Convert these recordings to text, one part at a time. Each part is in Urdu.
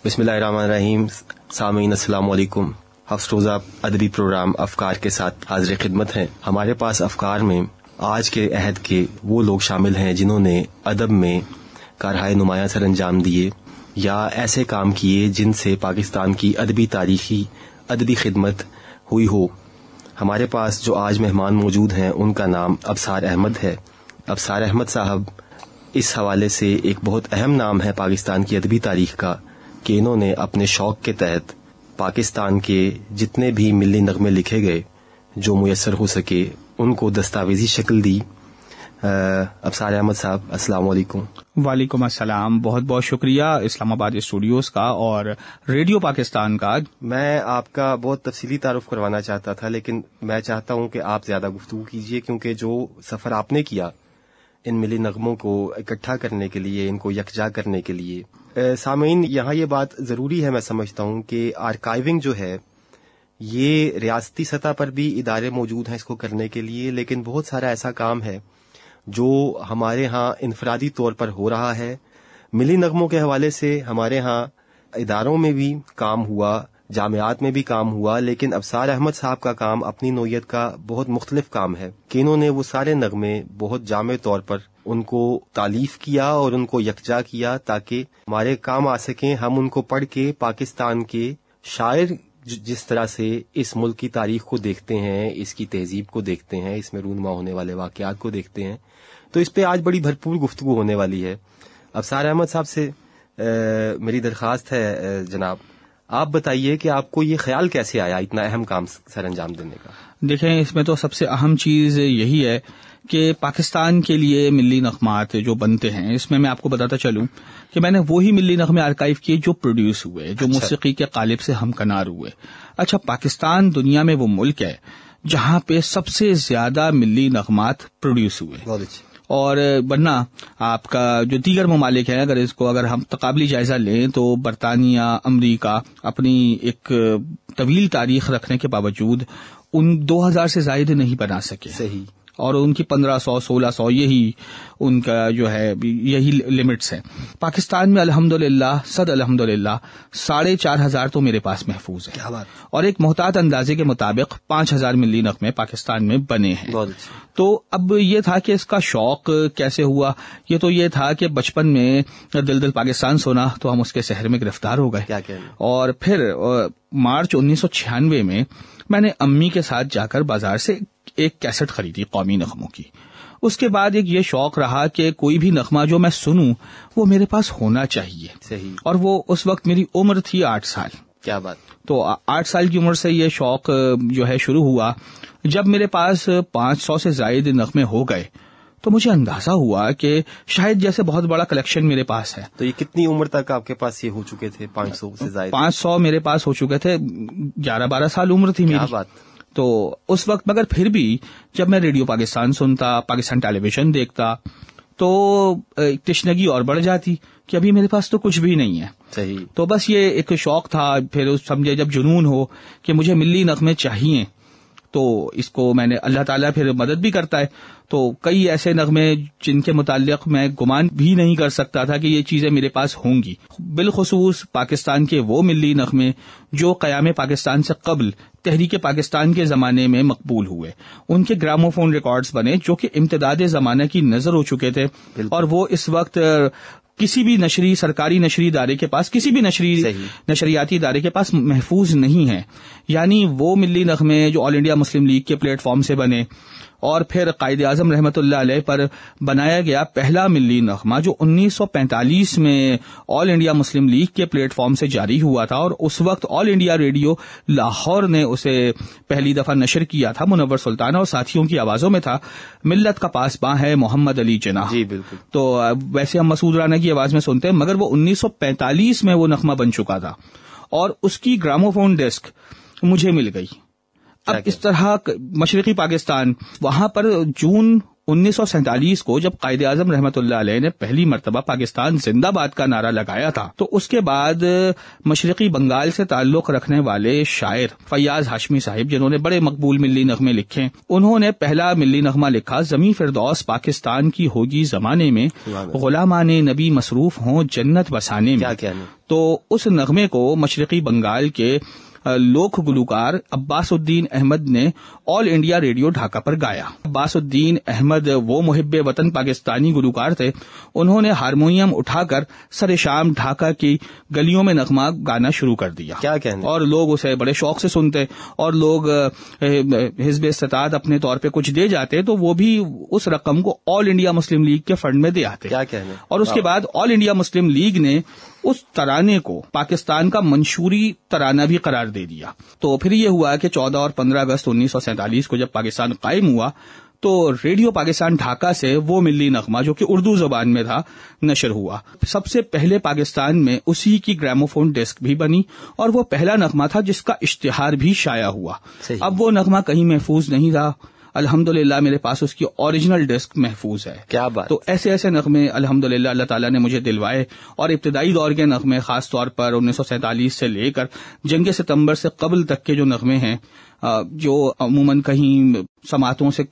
بسم اللہ الرحمن الرحیم. سامعین السلام علیکم. ہفت روزہ ادبی پروگرام افکار کے ساتھ حاضر خدمت ہیں. ہمارے پاس افکار میں آج کے عہد کے وہ لوگ شامل ہیں جنہوں نے ادب میں کارہائے نمایاں سر انجام دیے یا ایسے کام کیے جن سے پاکستان کی ادبی تاریخی ادبی خدمت ہوئی ہو. ہمارے پاس جو آج مہمان موجود ہیں ان کا نام ابصار احمد ہے. ابصار احمد صاحب اس حوالے سے ایک بہت اہم نام ہے پاکستان کی ادبی تاریخ کا کہ انہوں نے اپنے شوق کے تحت پاکستان کے جتنے بھی ملی نغمے لکھے گئے جو میسر ہو سکے ان کو دستاویزی شکل دی. ابصار احمد صاحب السلام علیکم. وعلیکم السلام. بہت بہت شکریہ اسلام آباد اسٹوڈیوز کا اور ریڈیو پاکستان کا. میں آپ کا بہت تفصیلی تعارف کروانا چاہتا تھا لیکن میں چاہتا ہوں کہ آپ زیادہ گفتگو کیجیے کیونکہ جو سفر آپ نے کیا ان ملی نغموں کو اکٹھا کرنے کے لیے، ان کو یکجا کرنے کے لیے. سامعین یہاں یہ بات ضروری ہے، میں سمجھتا ہوں کہ آرکائیونگ جو ہے یہ ریاستی سطح پر بھی ادارے موجود ہیں اس کو کرنے کے لیے، لیکن بہت سارا ایسا کام ہے جو ہمارے ہاں انفرادی طور پر ہو رہا ہے. ملی نغموں کے حوالے سے ہمارے ہاں اداروں میں بھی کام ہوا، جامعات میں بھی کام ہوا، لیکن ابصار احمد صاحب کا کام اپنی نوعیت کا بہت مختلف کام ہے کہ انہوں نے وہ سارے نغمے بہت جامع طور پر ان کو تالیف کیا اور ان کو یکجا کیا تاکہ ہمارے کام آ سکیں. ہم ان کو پڑھ کے پاکستان کے شاعر جس طرح سے اس ملک کی تاریخ کو دیکھتے ہیں، اس کی تہذیب کو دیکھتے ہیں، اس میں رونما ہونے والے واقعات کو دیکھتے ہیں، تو اس پہ آج بڑی بھرپور گفتگو ہونے والی ہے. ابصار احمد صاحب سے میری درخواست ہے جناب، آپ بتائیے کہ آپ کو یہ خیال کیسے آیا اتنا اہم کام سر انجام دینے کا؟ دیکھیں، اس میں تو سب سے اہم چیز یہی ہے کہ پاکستان کے لیے ملی نغمات جو بنتے ہیں، اس میں آپ کو بتاتا چلوں کہ میں نے وہی ملی نغمے آرکائیو کیے جو پروڈیوس ہوئے، جو موسیقی کے قالب سے ہمکنار ہوئے. اچھا، پاکستان دنیا میں وہ ملک ہے جہاں پہ سب سے زیادہ ملی نغمات پروڈیوس ہوئے. اور ورنہ آپ کا جو دیگر ممالک ہیں، اگر ہم تقابلی جائزہ لیں تو برطانیہ، امریکہ اپنی ایک طویل تاریخ رکھنے کے باوجود ان 2000 سے زائد نہیں بنا سکے. صحیح. اور ان کی 1500 1600 یہی ان کا جو ہے یہی لمٹس ہیں. پاکستان میں الحمدللہ 4500 تو میرے پاس محفوظ ہے اور ایک محتاط اندازے کے مطابق 5000 ملی نغمے پاکستان میں بنے ہیں. تو اب یہ تھا کہ اس کا شوق کیسے ہوا. یہ تو یہ تھا کہ بچپن میں دل پاکستان سنا تو ہم اس کے سحر میں گرفتار ہو گئے. اور پھر مارچ 1996 میں نے امی کے ساتھ جا کر بازار سے ایک کیسٹ خریدی قومی نغموں کی. اس کے بعد ایک یہ شوق رہا کہ کوئی بھی نغمہ جو میں سنوں وہ میرے پاس ہونا چاہیے. صحیح. اور وہ اس وقت میری عمر تھی 8 سال. کیا بات. تو 8 سال کی عمر سے یہ شوق جو ہے شروع ہوا. جب میرے پاس 500 سے زائد نغمے ہو گئے تو مجھے اندازہ ہوا کہ شاید جیسے بہت بڑا کلیکشن میرے پاس ہے. تو یہ کتنی عمر تک آپ کے پاس یہ ہو چکے تھے 500 سے زائد؟ 500 میرے پاس ہو چکے تھے. 11-12 سال عمر تھی میری. کیا بات. تو اس وقت مگر پھر بھی جب میں ریڈیو پاکستان سنتا، پاکستان ٹیلی ویژن دیکھتا تو تشنگی اور بڑھ جاتی کہ ابھی میرے پاس تو کچھ بھی نہیں ہے. صحیح. تو بس یہ ایک شوق تھا. پھر سمجھے جب جنون ہو کہ مجھے ملی نغمے چاہیے تو اس کو میں نے، اللہ تعالیٰ پھر مدد بھی کرتا ہے، تو کئی ایسے نغمے جن کے متعلق میں گمان بھی نہیں کر سکتا تھا کہ یہ چیزیں میرے پاس ہوں گی. بالخصوص پاکستان کے وہ ملی نغمے جو قیام پاکستان سے قبل تحریک پاکستان کے زمانے میں مقبول ہوئے. ان کے گراموفون ریکارڈز بنے جو کہ امتداد زمانہ کی نظر ہو چکے تھے اور وہ اس وقت کسی بھی سرکاری نشری ادارے کے پاس، کسی بھی نشریاتی ادارے کے پاس محفوظ نہیں ہے. یعنی وہ ملی نغمے جو آل انڈیا مسلم لیگ کے پلیٹ فارم سے بنے اور پھر قائد اعظم رحمت اللہ علیہ پر بنایا گیا پہلا ملی نغمہ جو 1945 میں آل انڈیا مسلم لیگ کے پلیٹ فارم سے جاری ہوا تھا، اور اس وقت آل انڈیا ریڈیو لاہور نے اسے پہلی دفعہ نشر کیا تھا. منور سلطان اور ساتھیوں کی آوازوں میں تھا. ملت کا پاسباں ہے محمد علی جناح. جی بالکل. تو ویسے ہم مسعود رانا کی آواز میں سنتے ہیں مگر وہ 1945 میں وہ نغمہ بن چکا تھا اور اس کی گراموفون ڈسک مجھے مل گئی. اب اس طرح مشرقی پاکستان، وہاں پر جون 1947 کو جب قائد اعظم رحمت اللہ علیہ نے پہلی مرتبہ پاکستان زندہ باد کا نعرہ لگایا تھا، تو اس کے بعد مشرقی بنگال سے تعلق رکھنے والے شاعر فیاض ہاشمی صاحب، جنہوں نے بڑے مقبول ملی نغمے لکھے، انہوں نے پہلا ملی نغمہ لکھا، زمیں فردوس پاکستان کی ہوگی زمانے میں، غلامان نبی مصروف ہوں جنت بسانے میں۔ تو اس نغمے کو مشرقی بنگال کے لوک گلوکار عباس الدین احمد نے آل انڈیا ریڈیو ڈھاکہ پر گایا۔ عباس الدین احمد وہ محب وطن پاکستانی گلوکار تھے، انہوں نے ہارمونیم اٹھا کر سر شام ڈھاکہ کی گلیوں میں نغمہ گانا شروع کر دیا، کیا کہنے، اور لوگ اسے بڑے شوق سے سنتے، اور لوگ حزب استطاعت اپنے طور پہ کچھ دے جاتے تو وہ بھی اس رقم کو آل انڈیا مسلم لیگ کے فنڈ میں دے آتے، کیا کہنے، اور اس کے بعد آل انڈیا مسلم لیگ نے اس ترانے کو پاکستان کا منشوری ترانہ بھی قرار دے دیا۔ تو پھر یہ ہوا کہ 14 اور 15 اگست 1947 کو جب پاکستان قائم ہوا تو ریڈیو پاکستان ڈھاکہ سے وہ ملی نغمہ جو کہ اردو زبان میں تھا نشر ہوا۔ سب سے پہلے پاکستان میں اسی کی گراموفون ڈسک بھی بنی، اور وہ پہلا نغمہ تھا جس کا اشتہار بھی شائع ہوا۔ اب وہ نغمہ کہیں محفوظ نہیں رہا، الحمدللہ میرے پاس اس کی اوریجنل ڈسک محفوظ ہے۔ کیا بات! تو ایسے ایسے نغمے الحمدللہ اللہ تعالیٰ نے مجھے دلوائے، اور ابتدائی دور کے نغمے خاص طور پر 1947 سے لے کر جنگ ستمبر سے قبل تک کے جو نغمے ہیں، جو عموماً کہیں سماعتوں سے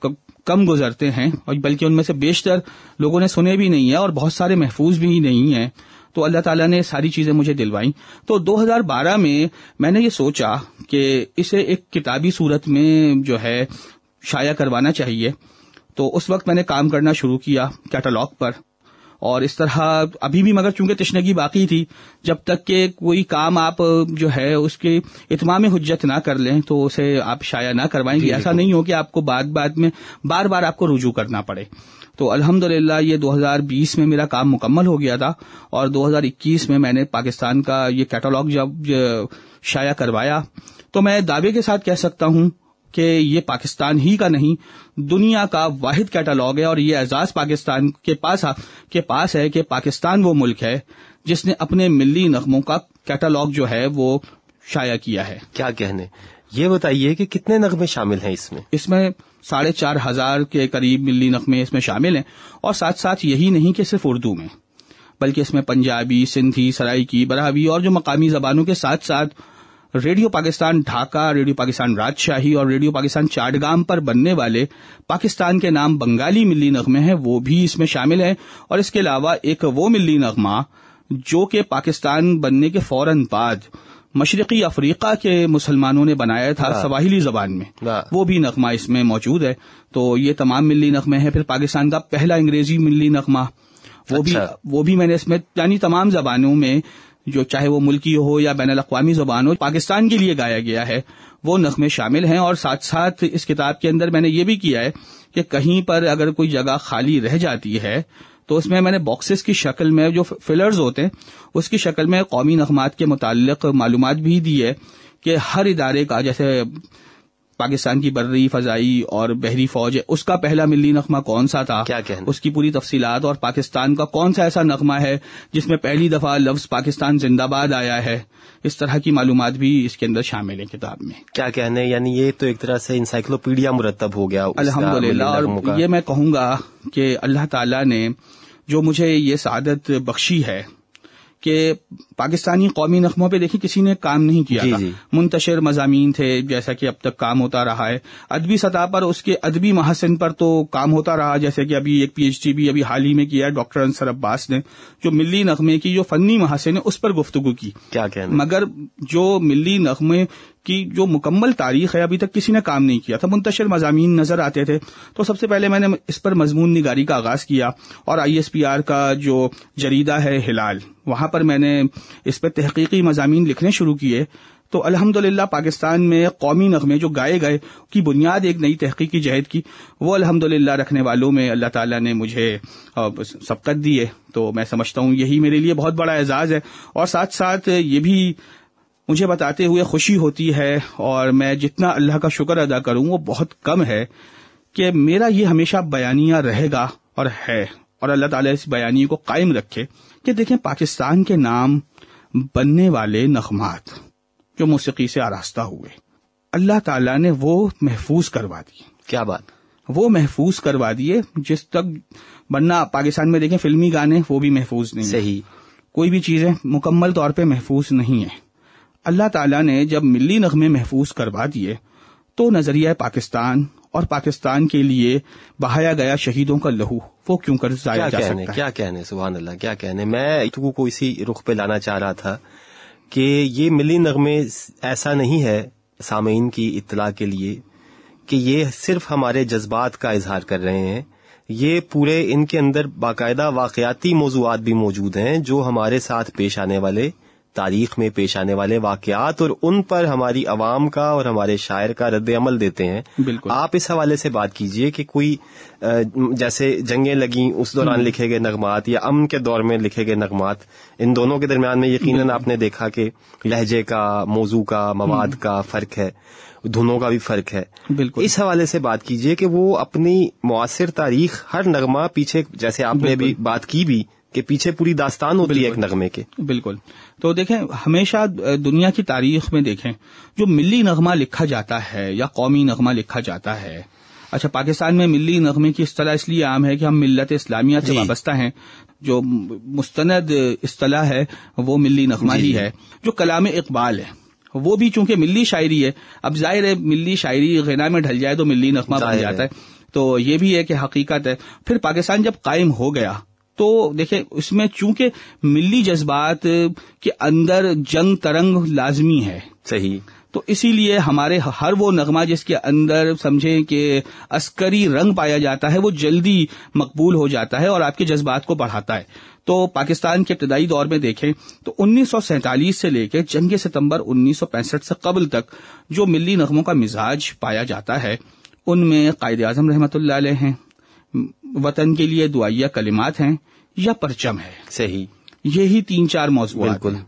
کم گزرتے ہیں، اور بلکہ ان میں سے بیشتر لوگوں نے سنے بھی نہیں ہیں اور بہت سارے محفوظ بھی نہیں ہیں، تو اللہ تعالیٰ نے ساری چیزیں مجھے دلوائیں۔ تو 2012 میں نے یہ سوچا کہ اسے ایک کتابی صورت میں جو ہے شائع کروانا چاہیے، تو اس وقت میں نے کام کرنا شروع کیا کیٹالاگ پر، اور اس طرح ابھی بھی مگر چونکہ تشنگی باقی تھی، جب تک کہ کوئی کام آپ جو ہے اس کے اتمام حجت نہ کر لیں تو اسے آپ شائع نہ کروائیں گے، ایسا نہیں ہو کہ آپ کو بعد میں بار بار آپ کو رجوع کرنا پڑے۔ تو الحمدللہ یہ 2020 میں میرا کام مکمل ہو گیا تھا، اور 2021 میں نے پاکستان کا یہ کیٹالاگ جب شائع کروایا تو میں دعوے کے ساتھ کہہ سکتا ہوں کہ یہ پاکستان ہی کا نہیں، دنیا کا واحد کیٹالاگ ہے، اور یہ اعزاز پاکستان کے پاس ہے کہ پاکستان وہ ملک ہے جس نے اپنے ملی نغموں کا کیٹالاگ جو ہے وہ شائع کیا ہے۔ کیا کہنے، یہ بتائیے کہ کتنے نغمے شامل ہیں اس میں؟ اس میں 4,500 کے قریب ملی نغمے اس میں شامل ہیں، اور ساتھ ساتھ یہی نہیں کہ صرف اردو میں، بلکہ اس میں پنجابی، سندھی، سرائکی، براہوی اور جو مقامی زبانوں کے ساتھ ساتھ ریڈیو پاکستان ڈھاکہ، ریڈیو پاکستان راجشاہی اور ریڈیو پاکستان چاٹگام پر بننے والے پاکستان کے نام بنگالی ملی نغمے ہیں وہ بھی اس میں شامل ہیں، اور اس کے علاوہ ایک وہ ملی نغمہ جو کہ پاکستان بننے کے فوراً بعد مشرقی افریقہ کے مسلمانوں نے بنایا تھا سواحلی زبان میں، وہ بھی نغمہ اس میں موجود ہے۔ تو یہ تمام ملی نغمے ہیں۔ پھر پاکستان کا پہلا انگریزی ملی نغمہ وہ بھی میں نے اس میں، یعنی تمام زبانوں میں جو چاہے وہ ملکی ہو یا بین الاقوامی زبان ہو، پاکستان کے لیے گایا گیا ہے، وہ نغمے شامل ہیں۔ اور ساتھ ساتھ اس کتاب کے اندر میں نے یہ بھی کیا ہے کہ کہیں پر اگر کوئی جگہ خالی رہ جاتی ہے تو اس میں نے باکسز کی شکل میں جو فلرز ہوتے ہیں اس کی شکل میں قومی نغمات کے متعلق معلومات بھی دی ہے کہ ہر ادارے کا، جیسے پاکستان کی بری، فضائی اور بحری فوج ہے، اس کا پہلا ملی نغمہ کون سا تھا، کیا کہنا، اس کی پوری تفصیلات، اور پاکستان کا کون سا ایسا نغمہ ہے جس میں پہلی دفعہ لفظ پاکستان زندہ باد آیا ہے، اس طرح کی معلومات بھی اس کے اندر شامل ہیں کتاب میں۔ کیا کہنے، یعنی یہ تو ایک طرح سے انسائکلوپیڈیا مرتب ہو گیا الحمدللہ۔ اور یہ میں کہوں گا کہ اللہ تعالیٰ نے جو مجھے یہ سعادت بخشی ہے کہ پاکستانی قومی نغموں پہ دیکھیں کسی نے کام نہیں کیا تھا، منتشر مضامین تھے جیسا کہ اب تک کام ہوتا رہا ہے، ادبی سطح پر اس کے ادبی محاسن پر تو کام ہوتا رہا، جیسے کہ ابھی ایک PhD بھی ابھی حال ہی میں کیا ہے ڈاکٹر انصر عباس نے، جو ملی نغمے کی جو فنی محاسن ہے اس پر گفتگو کی، کیا کہنا، مگر جو ملی نغمے کی جو مکمل تاریخ ہے ابھی تک کسی نے کام نہیں کیا تھا، منتشر مضامین نظر آتے تھے۔ تو سب سے پہلے میں نے اس پر مضمون نگاری کا آغاز کیا، اور ISPR کا جو جریدہ ہے ہلال، وہاں پر میں نے اس پہ تحقیقی مضامین لکھنے شروع کیے۔ تو الحمدللہ پاکستان میں قومی نغمے جو گائے گئے کی بنیاد ایک نئی تحقیقی جہد کی، وہ الحمدللہ رکھنے والوں میں اللہ تعالیٰ نے مجھے سبقت دی ہے۔ تو میں سمجھتا ہوں یہی میرے لیے بہت بڑا اعزاز ہے، اور ساتھ ساتھ یہ بھی مجھے بتاتے ہوئے خوشی ہوتی ہے، اور میں جتنا اللہ کا شکر ادا کروں وہ بہت کم ہے، کہ میرا یہ ہمیشہ بیانیہ رہے گا اور ہے، اور اللہ تعالیٰ اس بیانیے کو قائم رکھے کہ دیکھیں پاکستان کے نام بننے والے نغمات جو موسیقی سے آراستہ ہوئے، اللہ تعالیٰ نے وہ محفوظ کروا دی۔ کیا بات! وہ محفوظ کروا دیے جس تک، ورنہ پاکستان میں دیکھیں فلمی گانے وہ بھی محفوظ نہیں، صحیح، کوئی بھی چیزیں مکمل طور پہ محفوظ نہیں ہیں. اللہ تعالیٰ نے جب ملی نغمے محفوظ کروا دیے تو نظریہ پاکستان اور پاکستان کے لیے بہایا گیا شہیدوں کا لہو وہ کیوں کر ضائع جا سکتا ہے؟ کیا کہنے، سبحان اللہ، کیا کہنے. میں کو اسی رخ پہ لانا چاہ رہا تھا کہ یہ ملی نغمے ایسا نہیں ہے سامعین کی اطلاع کے لیے کہ یہ صرف ہمارے جذبات کا اظہار کر رہے ہیں. یہ پورے ان کے اندر باقاعدہ واقعاتی موضوعات بھی موجود ہیں جو ہمارے ساتھ پیش آنے والے، تاریخ میں پیش آنے والے واقعات، اور ان پر ہماری عوام کا اور ہمارے شاعر کا رد عمل دیتے ہیں. بالکل. آپ اس حوالے سے بات کیجئے کہ کوئی جیسے جنگیں لگیں اس دوران لکھے گئے نغمات یا امن کے دور میں لکھے گئے نغمات، ان دونوں کے درمیان میں یقیناً آپ نے دیکھا کہ لہجے کا، موضوع کا، مواد کا فرق ہے، دھنوں کا بھی فرق ہے. بالکل. اس حوالے سے بات کیجئے کہ وہ اپنی معاصر تاریخ، ہر نغمہ پیچھے، جیسے آپ نے بھی بات کی بھی کہ پیچھے پوری داستان ہوتی ہے ایک نغمے کے. بالکل. تو دیکھیں ہمیشہ دنیا کی تاریخ میں دیکھیں جو ملی نغمہ لکھا جاتا ہے یا قومی نغمہ لکھا جاتا ہے، اچھا پاکستان میں ملی نغمے کی اصطلاح اس لیے عام ہے کہ ہم ملت اسلامیہ سے وابستہ ہیں، جو مستند اصطلاح ہے وہ ملی نغمہ ہی ہے. جو کلام اقبال ہے وہ بھی چونکہ ملی شاعری ہے، اب ظاہر ہے ملی شاعری غنا میں ڈھل جائے تو ملی نغمہ بن جاتا ہے، تو یہ بھی ہے کہ حقیقت ہے. پھر پاکستان جب قائم ہو گیا تو دیکھیں اس میں چونکہ ملی جذبات کے اندر جنگ ترنگ لازمی ہے، صحیح، تو اسی لیے ہمارے ہر وہ نغمہ جس کے اندر سمجھیں کہ عسکری رنگ پایا جاتا ہے وہ جلدی مقبول ہو جاتا ہے اور آپ کے جذبات کو بڑھاتا ہے. تو پاکستان کے ابتدائی دور میں دیکھیں تو 1947 سے لے کے جنگ ستمبر 1965 سے قبل تک جو ملی نغموں کا مزاج پایا جاتا ہے ان میں قائد اعظم رحمۃ اللہ علیہ ہیں، وطن کے لیے دعائیہ کلمات ہیں یا پرچم ہے. صحیح، یہی 3-4 موضوعات ہیں.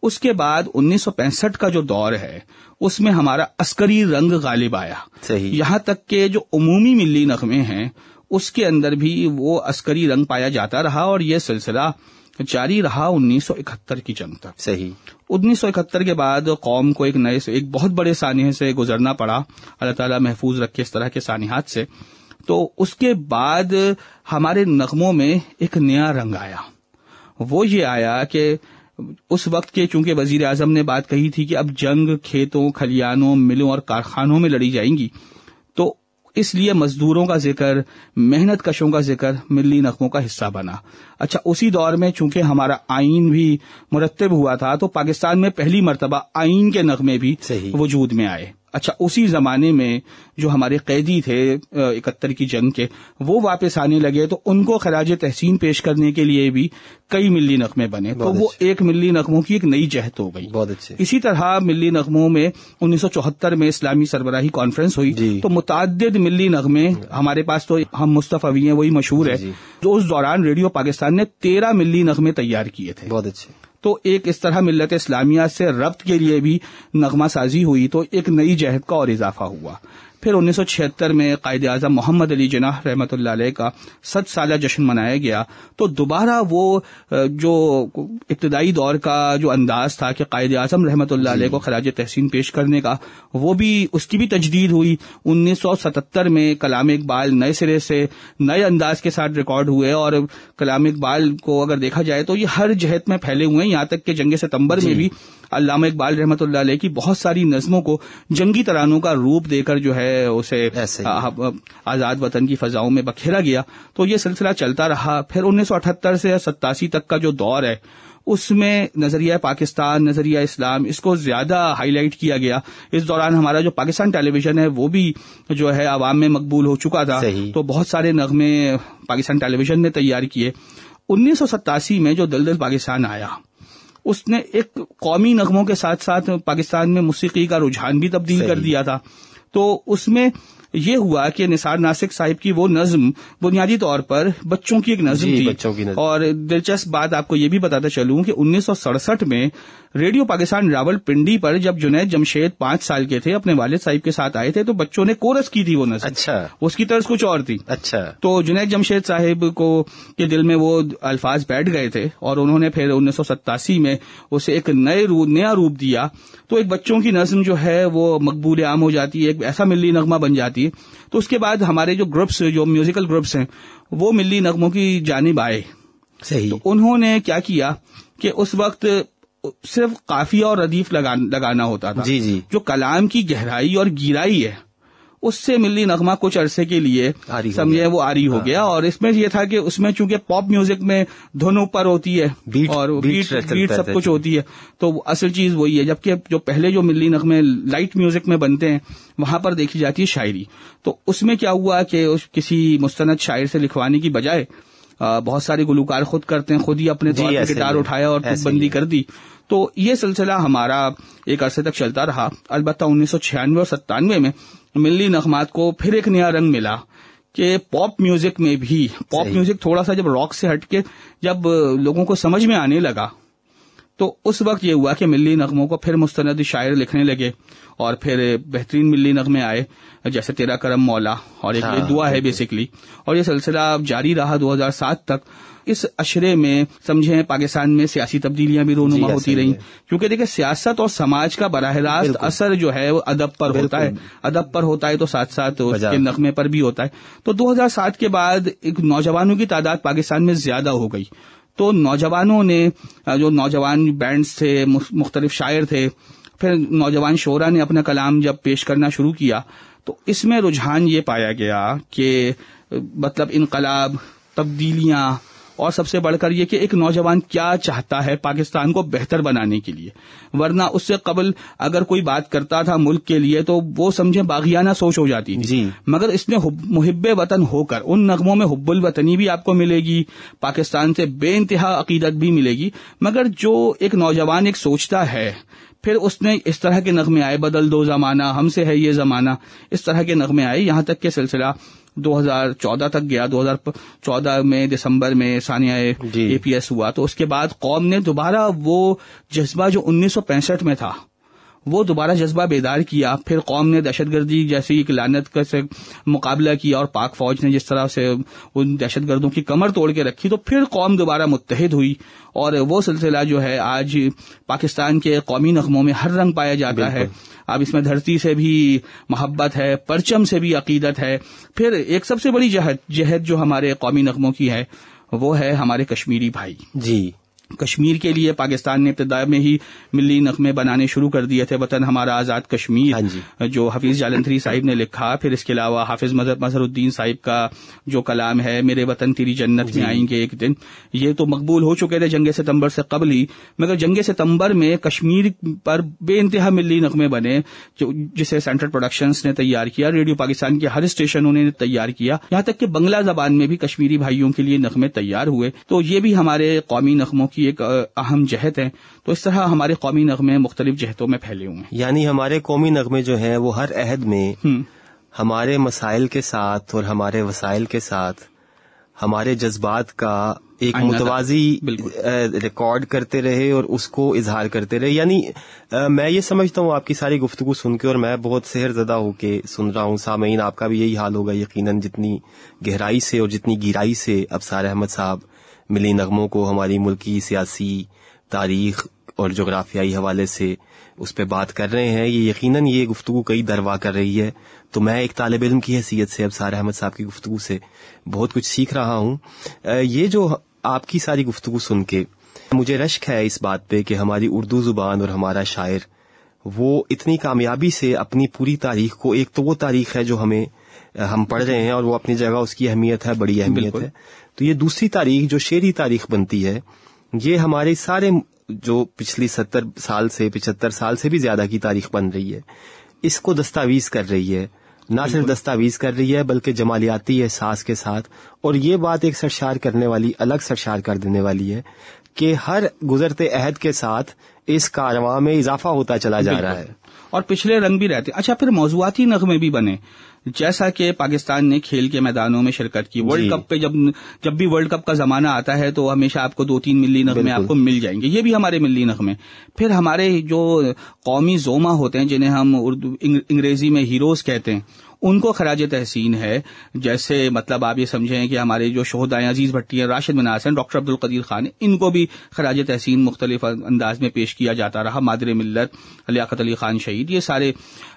اس کے بعد 1965 کا جو دور ہے اس میں ہمارا عسکری رنگ غالب آیا. صحیح. یہاں تک کہ جو عمومی ملی نغمے ہیں اس کے اندر بھی وہ عسکری رنگ پایا جاتا رہا اور یہ سلسلہ جاری رہا 1971 کی جنگ تک. صحیح. 1971 کے بعد قوم کو ایک بہت بڑے سانحے سے گزرنا پڑا، اللہ تعالیٰ محفوظ رکھے اس طرح کے سانحات سے. تو اس کے بعد ہمارے نغموں میں ایک نیا رنگ آیا. وہ یہ آیا کہ اس وقت کے چونکہ وزیر اعظم نے بات کہی تھی کہ اب جنگ کھیتوں، کھلیانوں، ملوں اور کارخانوں میں لڑی جائیں گی، تو اس لیے مزدوروں کا ذکر، محنت کشوں کا ذکر ملی نغموں کا حصہ بنا. اچھا اسی دور میں چونکہ ہمارا آئین بھی مرتب ہوا تھا تو پاکستان میں پہلی مرتبہ آئین کے نغمے بھی وجود میں آئے. اچھا اسی زمانے میں جو ہمارے قیدی تھے 71 کی جنگ کے وہ واپس آنے لگے تو ان کو خراج تحسین پیش کرنے کے لیے بھی کئی ملی نغمے بنے، تو وہ ایک ملی نغموں کی ایک نئی جہت ہو گئی. بہت اچھے. اسی طرح ملی نغموں میں 1974 میں اسلامی سربراہی کانفرنس ہوئی تو متعدد ملی نغمے ہمارے پاس، تو ہم مصطفی ہیں وہی مشہور ہے، جو اس دوران ریڈیو پاکستان نے 13 ملی نغمے تیار کیے تھے. بہت اچھے. تو ایک اس طرح ملت اسلامیہ سے ربط کے لیے بھی نغمہ سازی ہوئی تو ایک نئی جہت کا اور اضافہ ہوا. پھر 1976 میں قائد اعظم محمد علی جناح رحمۃ اللہ علیہ کا 100 سالہ جشن منایا گیا تو دوبارہ وہ جو ابتدائی دور کا جو انداز تھا کہ قائد اعظم رحمۃ اللہ علیہ کو خراج تحسین پیش کرنے کا، وہ بھی اس کی بھی تجدید ہوئی. 1977 میں کلام اقبال نئے سرے سے نئے انداز کے ساتھ ریکارڈ ہوئے اور کلام اقبال کو اگر دیکھا جائے تو یہ ہر جہت میں پھیلے ہوئے ہیں، یہاں تک کہ جنگ ستمبر میں بھی علامہ اقبال رحمۃ اللہ علیہ کی بہت ساری نظموں کو جنگی ترانوں کا روپ دے کر جو ہے اسے آزاد وطن کی فضاؤں میں بکھیرا گیا. تو یہ سلسلہ چلتا رہا. پھر 1978 سے 87 تک کا جو دور ہے اس میں نظریہ پاکستان، نظریہ اسلام، اس کو زیادہ ہائی لائٹ کیا گیا. اس دوران ہمارا جو پاکستان ٹیلی ویژن ہے وہ بھی جو ہے عوام میں مقبول ہو چکا تھا، تو بہت سارے نغمے پاکستان ٹیلی ویژن نے تیار کیے. 1987 میں جو دلدل پاکستان آیا اس نے ایک قومی نغموں کے ساتھ ساتھ پاکستان میں موسیقی کا رجحان بھی تبدیل کر دیا تھا. تو اس میں یہ ہوا کہ نثار ناسک صاحب کی وہ نظم بنیادی طور پر بچوں کی ایک نظم تھی. اور دلچسپ بات آپ کو یہ بھی بتاتا چلوں کہ 1967 میں ریڈیو پاکستان راول پنڈی پر جب جنید جمشید 5 سال کے تھے، اپنے والد صاحب کے ساتھ آئے تھے تو بچوں نے کورس کی تھی وہ نظم. اچھا. اس کی طرز کچھ اور تھی. اچھا. تو جنید جمشید صاحب کو کے دل میں وہ الفاظ بیٹھ گئے تھے اور انہوں نے پھر 1987 میں اسے ایک نیا روپ دیا. تو ایک بچوں کی نظم جو ہے وہ مقبول عام ہو جاتی ہے، ایک ایسا ملی نغمہ بن جاتی ہے چاہیے. تو اس کے بعد ہمارے جو گروپس، جو میوزیکل گروپس ہیں، وہ ملی نغموں کی جانب آئے. صحیح. تو انہوں نے کیا کیا کہ اس وقت صرف قافیہ اور ردیف لگانا ہوتا تھا. جی جی. جو کلام کی گہرائی اور گیرائی ہے اس سے ملی نغمہ کچھ عرصے کے لیے سمجھے وہ عاری ہو گیا. اور اس میں یہ تھا کہ اس میں چونکہ پاپ میوزک میں دھن اوپر ہوتی ہے اور بیٹ سب کچھ ہوتی ہے، تو اصل چیز وہی ہے. جبکہ جو پہلے جو ملی نغمے لائٹ میوزک میں بنتے ہیں وہاں پر دیکھی جاتی ہے شاعری. تو اس میں کیا ہوا کہ کسی مستند شاعر سے لکھوانے کی بجائے بہت سارے گلوکار خود کرتے ہیں، خود ہی اپنے طور پر گٹار اٹھایا اور بندی کر دی. تو یہ سلسلہ ہمارا ایک عرصے تک چلتا رہا. البتہ 1996 اور 97 میں ملی نغمات کو پھر ایک نیا رنگ ملا کہ پاپ میوزک میں بھی، پاپ میوزک تھوڑا سا جب راک سے ہٹ کے جب لوگوں کو سمجھ میں آنے لگا تو اس وقت یہ ہوا کہ ملی نغموں کو پھر مستند شاعر لکھنے لگے اور پھر بہترین ملی نغمے آئے جیسے تیرا کرم مولا اور ایک یہ دعا ہے بیسکلی. اور یہ سلسلہ جاری رہا 2007 تک. اس عشرے میں سمجھیں پاکستان میں سیاسی تبدیلیاں بھی رونما ہوتی رہیں، کیونکہ دیکھیں سیاست اور سماج کا براہ راست اثر جو ہے وہ ادب پر ہوتا ہے. ادب پر ہوتا ہے تو ساتھ ساتھ اس کے نغمے پر بھی ہوتا ہے. تو 2007 کے بعد ایک نوجوانوں کی تعداد پاکستان میں زیادہ ہو گئی. تو نوجوانوں نے، جو نوجوان بینڈز تھے، مختلف شاعر تھے، پھر نوجوان شعراء نے اپنا کلام جب پیش کرنا شروع کیا تو اس میں رجحان یہ پایا گیا کہ مطلب انقلاب، تبدیلیاں، اور سب سے بڑھ کر یہ کہ ایک نوجوان کیا چاہتا ہے پاکستان کو بہتر بنانے کے لیے. ورنہ اس سے قبل اگر کوئی بات کرتا تھا ملک کے لیے تو وہ سمجھے باغیانہ سوچ ہو جاتی تھی. مگر اس نے محب وطن ہو کر ان نغموں میں حب الوطنی بھی آپ کو ملے گی، پاکستان سے بے انتہا عقیدت بھی ملے گی. مگر جو ایک نوجوان ایک سوچتا ہے، پھر اس نے اس طرح کے نغمے آئے، بدل دو زمانہ، ہم سے ہے یہ زمانہ، اس طرح کے نغمے آئے. یہاں تک کہ سلسلہ 2014 تک گیا. 2014 میں دسمبر میں ثانیہ APS ہوا. تو اس کے بعد قوم نے دوبارہ وہ جذبہ جو 1965 میں تھا وہ دوبارہ جذبہ بیدار کیا. پھر قوم نے دہشت گردی جیسی ایک لعنت کا سے مقابلہ کیا اور پاک فوج نے جس طرح سے ان دہشت گردوں کی کمر توڑ کے رکھی تو پھر قوم دوبارہ متحد ہوئی. اور وہ سلسلہ جو ہے آج پاکستان کے قومی نغموں میں ہر رنگ پایا جاتا ہے. اب اس میں دھرتی سے بھی محبت ہے، پرچم سے بھی عقیدت ہے. پھر ایک سب سے بڑی جہد جو ہمارے قومی نغموں کی ہے وہ ہے ہمارے کشمیری بھائی. جی، کشمیر کے لیے پاکستان نے ابتدا میں ہی ملی نغمے بنانے شروع کر دیے تھے. وطن ہمارا آزاد کشمیر جو حفیظ جالندھری صاحب نے لکھا. پھر اس کے علاوہ حافظ مظہر الدین صاحب کا جو کلام ہے میرے وطن تیری جنت میں آئیں گے ایک دن، یہ تو مقبول ہو چکے تھے جنگ ستمبر سے قبل ہی. مگر جنگ ستمبر میں کشمیر پر بے انتہا ملی نغمے بنے جسے سینٹرل پروڈکشنز نے تیار کیا، ریڈیو پاکستان کے ہر اسٹیشنوں نے تیار کیا، یہاں تک کہ بنگلہ زبان میں بھی کشمیری بھائیوں کے لیے نغمے تیار ہوئے. تو یہ بھی ہمارے قومی نغموں کی ایک اہم جہت ہے. تو اس طرح ہمارے قومی نغمے مختلف جہتوں میں پھیلے ہوئے ہیں. یعنی ہمارے قومی نغمے جو ہیں وہ ہر عہد میں ہمارے مسائل کے ساتھ اور ہمارے وسائل کے ساتھ ہمارے جذبات کا ایک متوازی ریکارڈ کرتے رہے اور اس کو اظہار کرتے رہے. یعنی میں یہ سمجھتا ہوں آپ کی ساری گفتگو سن کے، اور میں بہت سحر زدہ ہو کے سن رہا ہوں، سامعین آپ کا بھی یہی حال ہوگا یقیناً، جتنی گہرائی سے اور جتنی گیرائی سے ابصار احمد صاحب ملی نغموں کو ہماری ملکی سیاسی تاریخ اور جغرافیائی حوالے سے اس پہ بات کر رہے ہیں. یہ یقیناً یہ گفتگو کئی دروا کر رہی ہے. تو میں ایک طالب علم کی حیثیت سے ابصار احمد صاحب کی گفتگو سے بہت کچھ سیکھ رہا ہوں. یہ جو آپ کی ساری گفتگو سن کے مجھے رشک ہے اس بات پہ کہ ہماری اردو زبان اور ہمارا شاعر وہ اتنی کامیابی سے اپنی پوری تاریخ کو، ایک تو وہ تاریخ ہے جو ہم پڑھ رہے ہیں اور وہ اپنی جگہ اس کی اہمیت ہے، بڑی اہمیت ہے. تو یہ دوسری تاریخ جو شعری تاریخ بنتی ہے، یہ ہمارے سارے جو پچھلی 70 سال سے 75 سال سے بھی زیادہ کی تاریخ بن رہی ہے، اس کو دستاویز کر رہی ہے. نہ صرف دستاویز کر رہی ہے بلکہ جمالیاتی احساس کے ساتھ. اور یہ بات ایک سرشار کرنے والی، الگ سرشار کر دینے والی ہے کہ ہر گزرتے عہد کے ساتھ اس کارواں میں اضافہ ہوتا چلا جا رہا ہے اور پچھلے رنگ بھی رہتے. اچھا، پھر موضوعاتی نغمے بھی بنے، جیسا کہ پاکستان نے کھیل کے میدانوں میں شرکت کی. ورلڈ کپ پہ جب بھی ورلڈ کپ کا زمانہ آتا ہے تو ہمیشہ آپ کو 2-3 ملی نغمے آپ کو مل جائیں گے. یہ بھی ہمارے ملی نغمے. پھر ہمارے جو قومی زوما ہوتے ہیں جنہیں ہم انگریزی میں ہیروز کہتے ہیں، ان کو خراج تحسین ہے. جیسے مطلب آپ یہ سمجھیں کہ ہمارے جو شہدائے عزیز بھٹی ہیں, راشد مناس ہیں, ڈاکٹر عبد القدیر خان, ان کو بھی خراج تحسین مختلف انداز میں پیش کیا جاتا رہا. مادر ملت لیاقت علی خان شہید, یہ سارے,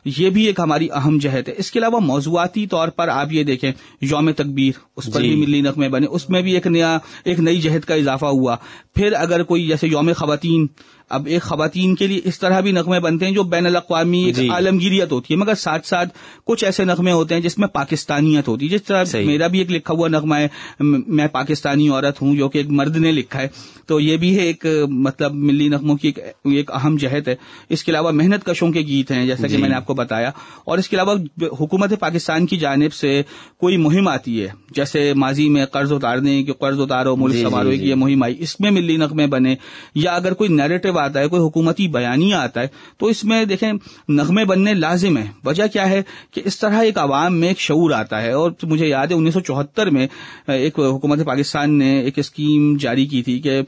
یہ بھی ایک ہماری اہم جہت ہے. اس کے علاوہ موضوعاتی طور پر آپ یہ دیکھیں یوم تکبیر, اس پر بھی ملی نغمے بنے, اس میں بھی ایک نئی جہت کا اضافہ ہوا. پھر اگر کوئی جیسے یوم خواتین, اب ایک خواتین کے لیے اس طرح بھی نغمے بنتے ہیں جو بین الاقوامی ایک عالمگیریت ہوتی ہے, مگر ساتھ ساتھ کچھ ایسے نغمے ہوتے ہیں جس میں پاکستانیت ہوتی ہے. جس طرح میرا بھی ایک لکھا ہوا نغمہ ہے, میں پاکستانی عورت ہوں, جو کہ ایک مرد نے لکھا ہے, تو یہ بھی ہے ایک مطلب ملی نغموں کی ایک اہم جہت ہے. اس کے علاوہ محنت کشوں کے گیت ہیں جیسا کہ میں نے آپ کو بتایا, اور اس کے علاوہ حکومت پاکستان کی جانب سے کوئی مہم آتی ہے, جیسے ماضی میں قرض اتارنے کی, قرض اتارو ملک سنوارو کی یہ مہم آئی, اس میں ملی نغمے بنے. یا اگر کوئی نیریٹو آتا ہے, کوئی حکومتی بیانیہ آتا ہے, تو اس میں دیکھیں نغمے بننے لازم ہے. وجہ کیا ہے کہ اس طرح ایک عوام میں ایک شعور آتا ہے. اور مجھے یاد ہے 1974 میں ایک حکومت پاکستان نے ایک اسکیم جاری کی تھی کہ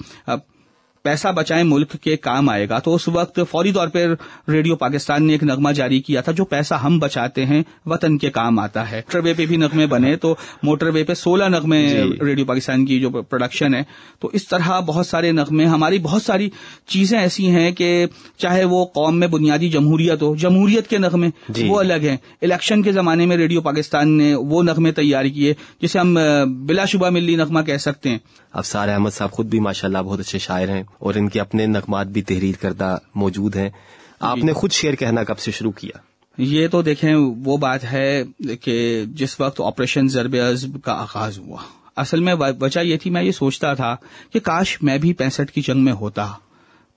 پیسہ بچائیں ملک کے کام آئے گا, تو اس وقت فوری طور پر ریڈیو پاکستان نے ایک نغمہ جاری کیا تھا, جو پیسہ ہم بچاتے ہیں وطن کے کام آتا ہے. موٹر وے پہ بھی نغمے بنے, تو موٹر وے پہ 16 نغمے ریڈیو پاکستان کی جو پروڈکشن ہے. تو اس طرح بہت سارے نغمے, ہماری بہت ساری چیزیں ایسی ہیں کہ چاہے وہ قوم میں بنیادی جمہوریت ہو, جمہوریت کے نغمے وہ الگ ہیں. الیکشن کے زمانے میں ریڈیو پاکستان نے وہ نغمے تیار کیے جسے ہم بلا شبہ ملی نغمہ کہہ سکتے ہیں. افسار احمد صاحب خود بھی ماشاءاللہ بہت اچھے شاعر ہیں, اور ان کے اپنے نغمات بھی تحریر کردہ موجود ہیں. آپ نے خود شعر کہنا کب سے شروع کیا؟ یہ تو دیکھیں وہ بات ہے کہ جس وقت آپریشن ضرب عضب کا آغاز ہوا, اصل میں وجہ یہ تھی, میں یہ سوچتا تھا کہ کاش میں بھی 65 کی جنگ میں ہوتا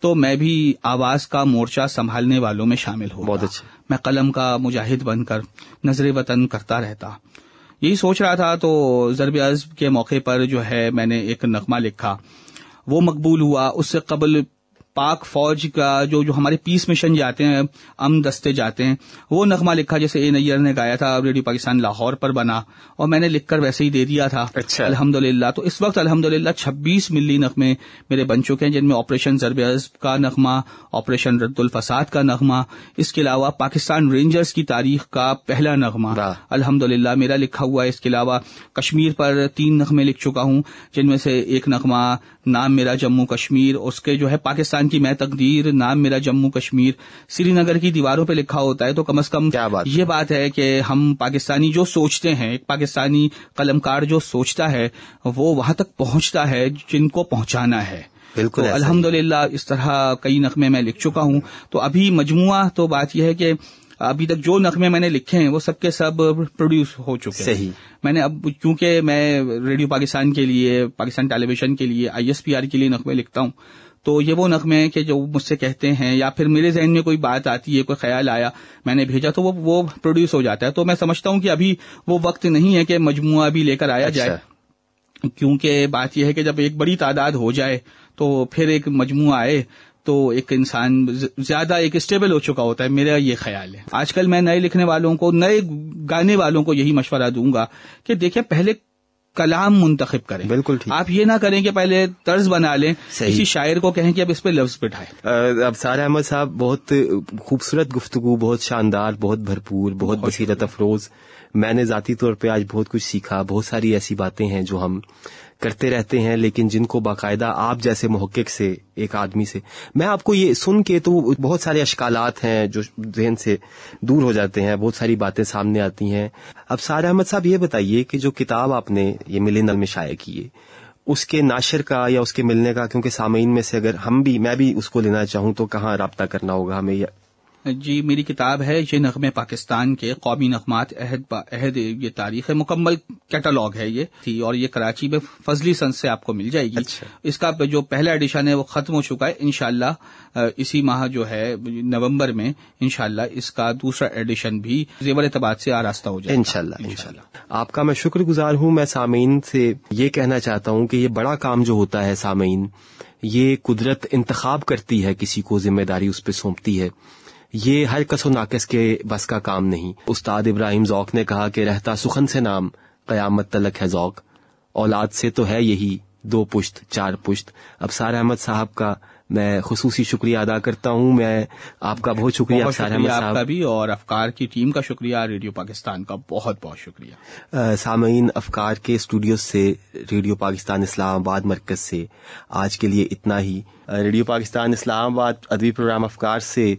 تو میں بھی آواز کا مورچہ سنبھالنے والوں میں شامل ہوتا. بہت اچھا. میں قلم کا مجاہد بن کر نظر وطن کرتا رہتا. یہی سوچ رہا تھا. تو ضرب عضب کے موقع پر جو ہے میں نے ایک نغمہ لکھا, وہ مقبول ہوا. اس سے قبل پاک فوج کا جو ہمارے پیس مشن جاتے ہیں, دستے جاتے ہیں, وہ نغمہ لکھا جیسے اے نیئر نے گایا تھا, ریڈیو پاکستان لاہور پر بنا, اور میں نے لکھ کر ویسے ہی دے دیا تھا. اچھا. الحمدللہ. تو اس وقت الحمدللہ 26 ملی نغمے میرے بن چکے ہیں, جن میں آپریشن ضرب عضب کا نغمہ, آپریشن رد الفساد کا نغمہ, اس کے علاوہ پاکستان رینجرز کی تاریخ کا پہلا نغمہ الحمدللہ میرا لکھا ہوا ہے. اس کے علاوہ کشمیر پر 3 نغمے لکھ چکا ہوں, جن میں سے ایک نغمہ نام میرا جموں کشمیر, اس کے جو ہے پاکستان کی میں تقدیر, نام میرا جموں کشمیر, سری نگر کی دیواروں پہ لکھا ہوتا ہے. تو کم از کم یہ بات ہے کہ ہم پاکستانی جو سوچتے ہیں, ایک پاکستانی قلمکار جو سوچتا ہے وہ وہاں تک پہنچتا ہے جن کو پہنچانا ہے. بالکل. الحمدللہ اس طرح کئی نغمے میں لکھ چکا ہوں. تو ابھی مجموعہ تو بات یہ ہے کہ ابھی تک جو نغمے میں نے لکھے ہیں وہ سب کے سب پروڈیوس ہو چکے ہیں. صحیح. میں نے اب چونکہ میں ریڈیو پاکستان کے لیے, پاکستان ٹیلی ویژن کے لیے, ISPR کے لیے نغمے لکھتا ہوں, تو یہ وہ نغمے ہیں کہ جو مجھ سے کہتے ہیں, یا پھر میرے ذہن میں کوئی بات آتی ہے, کوئی خیال آیا, میں نے بھیجا تو وہ پروڈیوس ہو جاتا ہے. تو میں سمجھتا ہوں کہ ابھی وہ وقت نہیں ہے کہ مجموعہ بھی لے کر آیا جائے, کیونکہ بات یہ ہے کہ جب ایک بڑی تعداد ہو جائے تو پھر ایک مجموعہ آئے تو ایک انسان زیادہ ایک اسٹیبل ہو چکا ہوتا ہے. میرا یہ خیال ہے. آج کل میں نئے لکھنے والوں کو, نئے گانے والوں کو یہی مشورہ دوں گا کہ دیکھیں پہلے کلام منتخب کریں. بالکل ٹھیک. آپ یہ نہ کریں کہ پہلے طرز بنا لیں, کسی شاعر کو کہیں کہ اب اس پہ لفظ بٹھائیں. افسار احمد صاحب بہت خوبصورت گفتگو, بہت شاندار, بہت بھرپور, بہت بصیرت افروز. میں نے ذاتی طور پہ آج بہت کچھ سیکھا. بہت ساری ایسی باتیں ہیں جو ہم کرتے رہتے ہیں لیکن جن کو باقاعدہ آپ جیسے محقق سے, ایک آدمی سے, میں آپ کو یہ سن کے تو بہت سارے اشکالات ہیں جو ذہن سے دور ہو جاتے ہیں, بہت ساری باتیں سامنے آتی ہیں. اب سارے احمد صاحب یہ بتائیے کہ جو کتاب آپ نے یہ ملی نغمے میں شائع کی ہے, اس کے ناشر کا یا اس کے ملنے کا, کیونکہ سامعین میں سے اگر میں بھی اس کو لینا چاہوں تو کہاں رابطہ کرنا ہوگا ہمیں؟ جی, میری کتاب ہے یہ نغمے پاکستان کے قومی نغمات عہد با عہد, یہ تاریخ ہے, مکمل کیٹالاگ ہے یہ تھی, اور یہ کراچی میں فضلی سنس سے آپ کو مل جائے گی. اچھا. اس کا جو پہلا ایڈیشن ہے وہ ختم ہو چکا ہے. انشاءاللہ اسی ماہ جو ہے نومبر میں انشاءاللہ اس کا دوسرا ایڈیشن بھی زیور اعتبار سے آراستہ ہو جائے گا انشاءاللہ. آپ کا میں شکر گزار ہوں. میں سامعین سے یہ کہنا چاہتا ہوں کہ یہ بڑا کام جو ہوتا ہے سامعین, یہ قدرت انتخاب کرتی ہے, کسی کو ذمہ داری اس پہ سونپتی ہے. یہ ہر کس و ناقص کے بس کا کام نہیں. استاد ابراہیم ذوق نے کہا کہ رہتا سخن سے نام قیامت تلک ہے ذوق, اولاد سے تو ہے یہی 2 پشت 4 پشت. ابصار احمد صاحب کا میں خصوصی شکریہ ادا کرتا ہوں. میں آپ کا بہت شکریہ افسار احمد صاحب. آپ کا بھی اور افکار کی ٹیم کا شکریہ, ریڈیو پاکستان کا بہت بہت شکریہ. سامعین, افکار کے اسٹوڈیو سے, ریڈیو پاکستان اسلام آباد مرکز سے آج کے لیے اتنا ہی. ریڈیو پاکستان اسلام آباد ادبی پروگرام افکار سے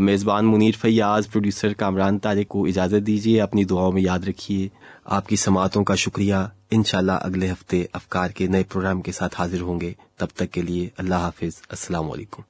میزبان منیر فیاض, پروڈیوسر کامران طارق کو اجازت دیجیے. اپنی دعاؤں میں یاد رکھیے. آپ کی سماعتوں کا شکریہ. انشاءاللہ اگلے ہفتے افکار کے نئے پروگرام کے ساتھ حاضر ہوں گے. تب تک کے لیے اللہ حافظ. السلام علیکم.